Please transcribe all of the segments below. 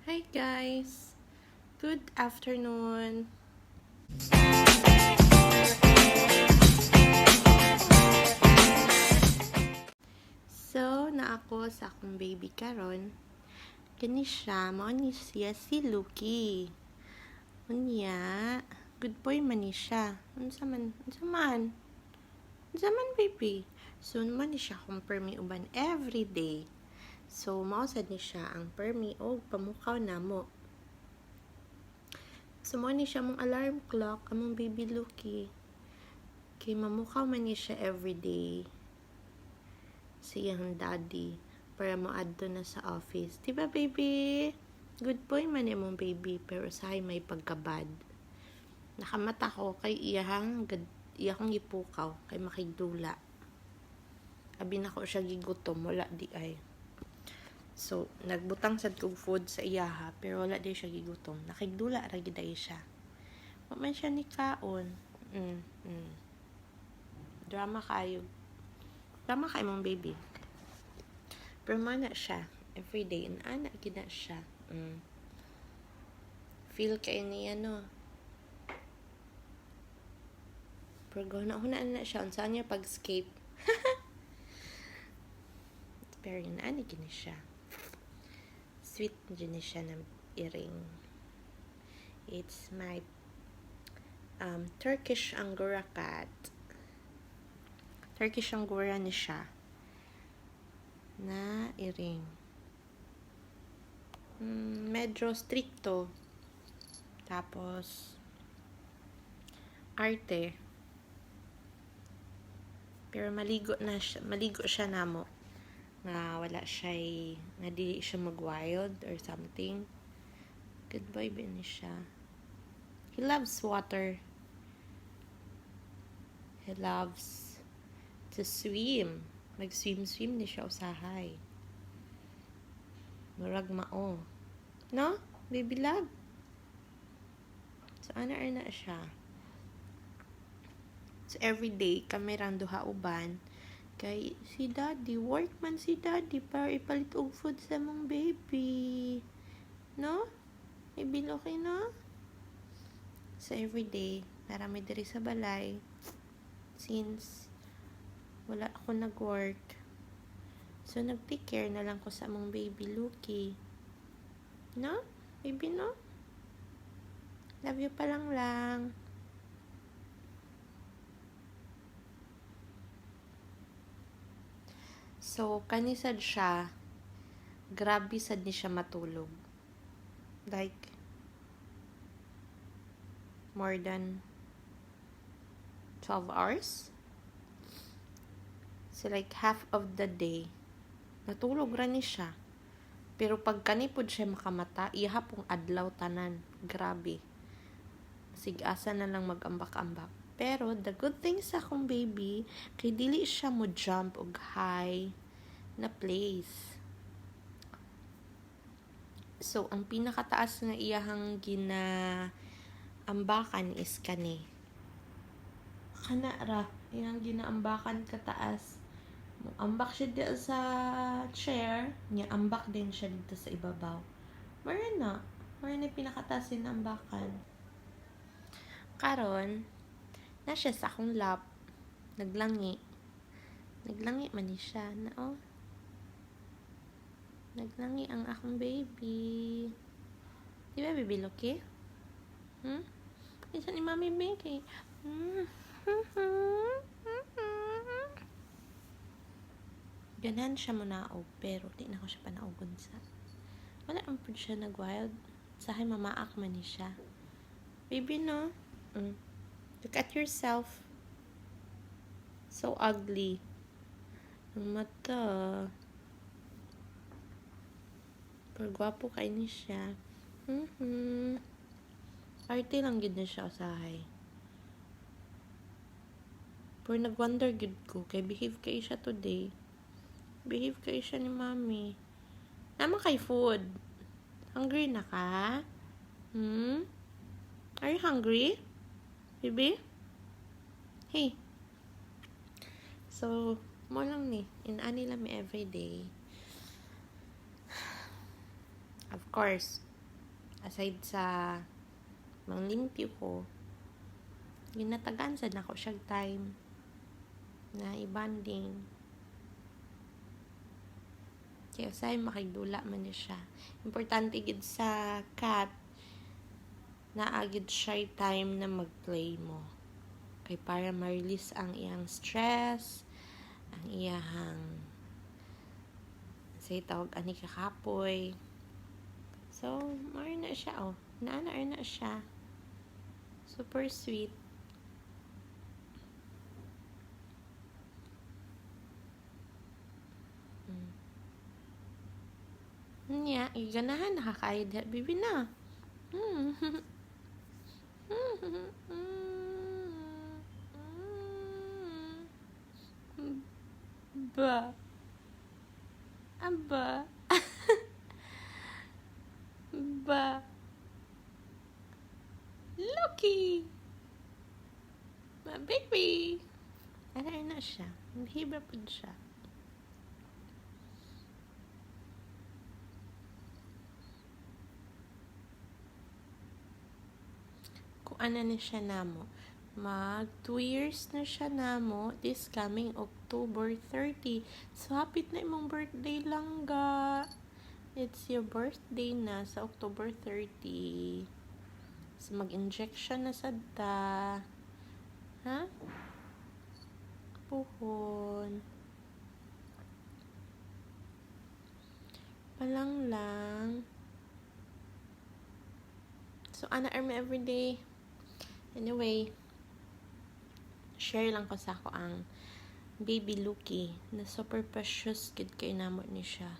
Hi guys! Good afternoon! So, na ako sa akong baby karon. Kani siya, mao ni siya si Lukee. Unya, good boy man ni siya. Unsa man baby. So, man ni siya akong permi uban every day. So, mao sad ni siya ang permi o pamukaw namo. So, mo ni siya mong alarm clock, among baby Lukee. Kay mamukaw man ni siya everyday. Siyang daddy. Para mo-adto na sa office. Diba, baby? Good boy man mong baby. Pero sahay may pagkabad. Nakamata ko kay iyahang ipukaw. Kay makigdula. Abi na ko siya gigutom. Wala di ay. So, nagbutang sad kog food sa iyaha, pero wala di siya gigutom. Nakigdula ra gid ay siya. Wa man siya ni kaon. Drama kayo mong baby. Pero mana siya everyday and anak gid na siya. Feel kay niya no. Pero huna na siya unsa niya pag-escape. Pero yun ani gid siya. Sweet din siya na earring. It's my Turkish Angora cat. Turkish Angora ni siya. Na earring. Medyo stricto. Tapos arte. Pero maligo siya namo. Na wala siya na di siya mag-wild or something. Good boy ba ni siya. He loves water. He loves to swim. Mag-swim ni siya usahay. Murag mao. No? Baby love? So, ana na siya. So, everyday, kami rang duha uban. Kay si daddy, work man si daddy para ipalit og food sa mong baby. No? Baby Lukee, no? So, everyday, narami diri sa balay. Since wala ako nag-work. So, nag-take care na lang ko sa mong baby Lukee. No? Baby, no? Love you pa lang. So, kanisad siya, grabe sad ni siya matulog. Like, more than 12 hours? So, like, half of the day, natulog ra ni siya. Pero pag kanipod siya makamata, iha pong adlaw tanan. Grabe. Sig-asa na lang mag-ambak-ambak. Pero, the good thing sa akong baby, kay dili siya mo jump og high na place. So, ang pinakataas nga iyahang ginaambakan is kani. Kana ra, iyang ginaambakan kataas. Ambak siya dito sa chair, niya ambak din siya dito sa ibabaw. Mara na pinakataas na ambakan. Karon, na siya sa akong lap. Naglangi man ni siya na Naglangi ang akong baby. Di ba, baby Lukee? Isa ni Mami Becky. Ganahan siya munaog, pero di na ko siya panaugon sa. Wala ang po siya nag-wild. Sahay mamaak man ni siya. Baby, no? Look at yourself. So ugly. Ang mata. Pero gwapo kay ni siya. Arte lang gid na siya usahay. Pero nag-wonder gid ko kay behave kay siya today. Behave kay siya ni Mami. Naman kay food. Hungry na ka? Are you hungry? Baby? Hey. So, mo lang ni. Inani lang mi everyday. Of course, Aside sa manglimpyo ko, ginatagaan sad nako siyang time na i-bonding. Kaya usay makigdula man ni siya. Importante gid sa cat na agid siya time na mag-play mo. Kay para ma-release ang iyang stress, ang iyang say tawag ani kakapoy. So, mar na siya Naana na siya. Super sweet. Nya, iganahan nakakaid bibi na. Ba. Aba. Ba. Lukee. My baby. Ano na siya. Hibra po siya. Kung ano na siya namo. Mag 2 years na siya namo this coming October 30. So, hapit na imong birthday lang ga. It's your birthday na sa October 30. So, mag-injection na sad ta. Ha? Puhon. Palang lang. So, ana army everyday. Anyway, share lang ko sa ako ang baby Lukee na super precious gid kay namo ni siya.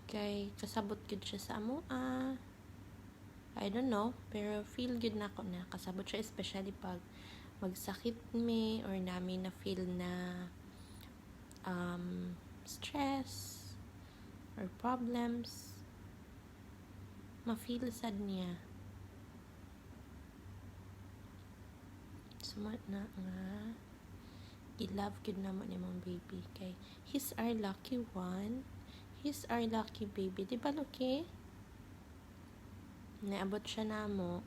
Kay kasabot gid siya sa amoa. I don't know, pero feel good na ako na kasabot siya, especially pag magsakit me or namin na feel na stress or problems, ma-feel sad niya. Sumat na nga i-love good naman ni mong baby kay he's our lucky one. He's our lucky baby, di ba Lukee? Naabot siya namo.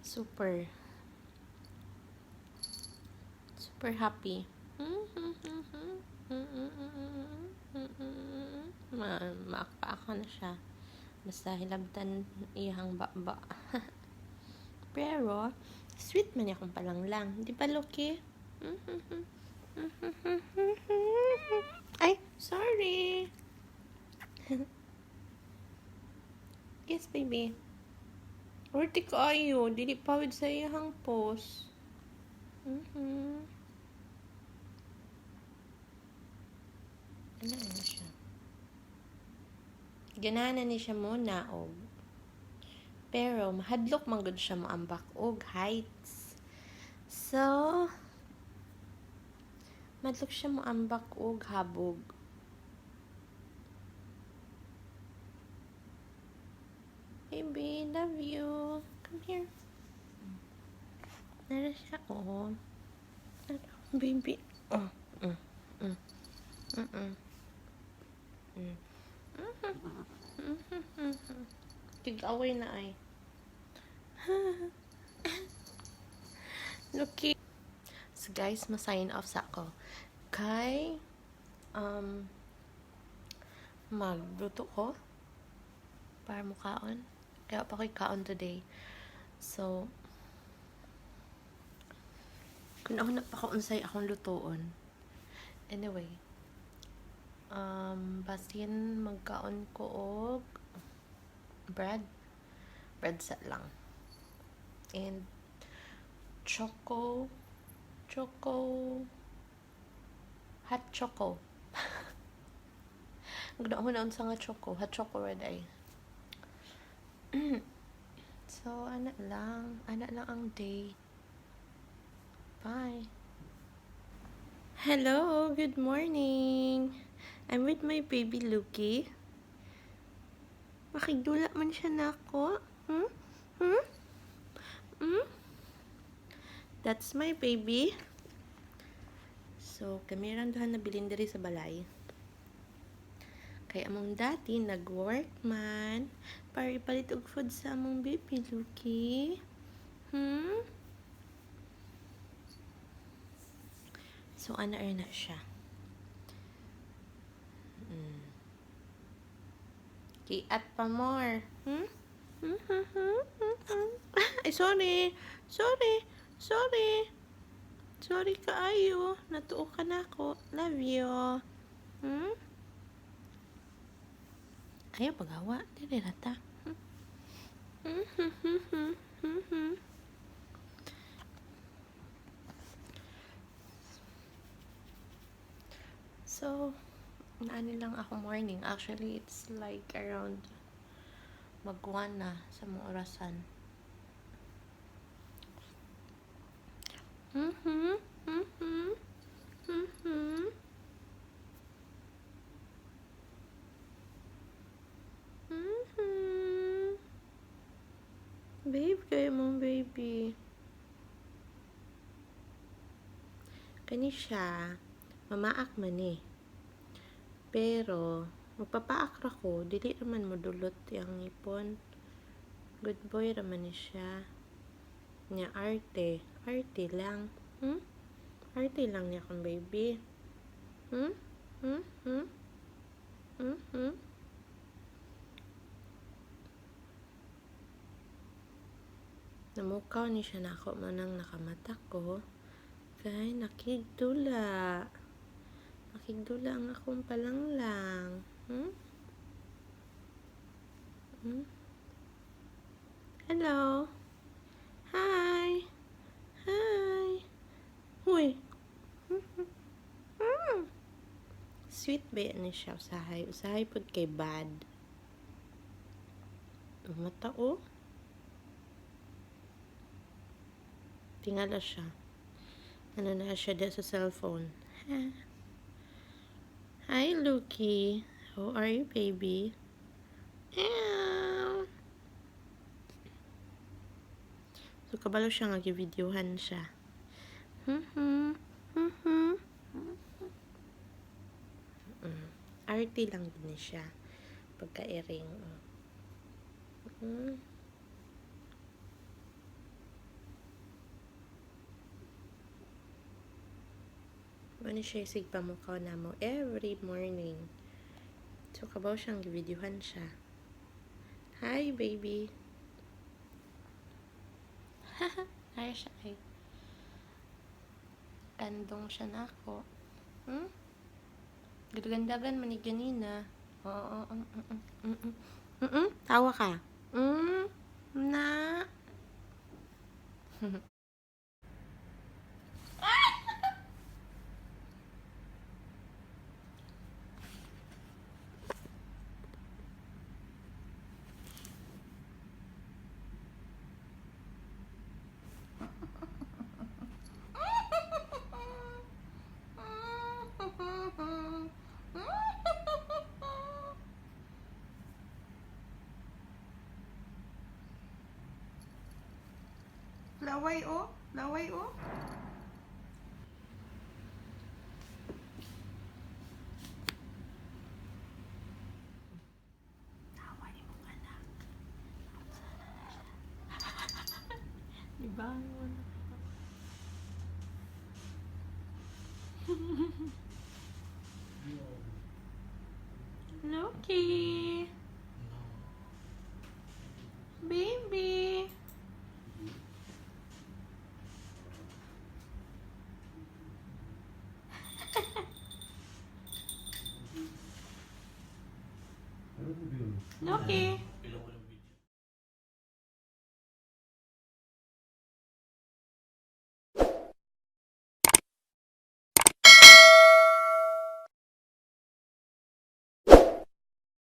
Super happy. Maakpa na siya. Basta hilabtan iyang baba. Pero sweet man akong palang lang. Di ba Lukee? Ay, sorry. Yes, baby. Orti kayo. Dili pawid sa iyang pose. Ano na siya? Ganahan ni siya muna og. Pero mahadlok man gud siya moambak og heights. So, madlok siya moambak og habog. Baby, love you. Come here. Nara siya, baby. Tig-away na ay. Lukee. So guys, ma-sign off sa ako. Kay, magluto ko para mukaon. Kaya pa ko'y kaon today. So, kung ako na pa kaunsay akong lutoon. Anyway, basin magkaon ko og bread set lang. And hot choco. Gudaan na unsa nga choco, hot choco red ay. So, ana lang ang day. Bye. Hello, good morning. I'm with my baby Lukee. Makigdula man siya na ako. That's my baby. So, kami ran duhan na bilin diri sa balay. Kay among dati nag-work man para ipalit og food sa among baby Lukee. So ana na siya. Kiat pa more. Ay, sorry. Sorry kaayo. Natuo ka na ako. Love you. Ayaw paghawa. Dili rata. So, naano lang ako morning. Actually, it's like around mag-1 na sa mga orasan. Babe, kayo mong baby. Kani siya, mamaak man eh. Pero, magpapaak ra ko, dili naman modulot yung ipon. Good boy raman ni siya. Nya arte lang. Arte lang niya kang baby. Namukaw ni siya na ako manang nakamata ko. Kay nakigdula ang akong palanglang. Hello. Hi. Huy. Sweet ba yan siya? Usahay pod kay bad. Mata o. Tingala siya. Ano na siya dyan sa cellphone. Hi, Lukee. How are you, baby? So, kabalo siya nga gi-videohan siya. Arty lang din siya. Pagka-iring. Ano siya sigpa mo ka na mo every morning. So, kabaw siyang videohan siya. Hi, baby. Ay, siya ay. Kandong siya na ako. Gagandagan man ni ganina. Oo. Tawa ka. Na. Laway o. Laway o. Laway mo anak. Ibangon. Lukee. Baby. Lukee.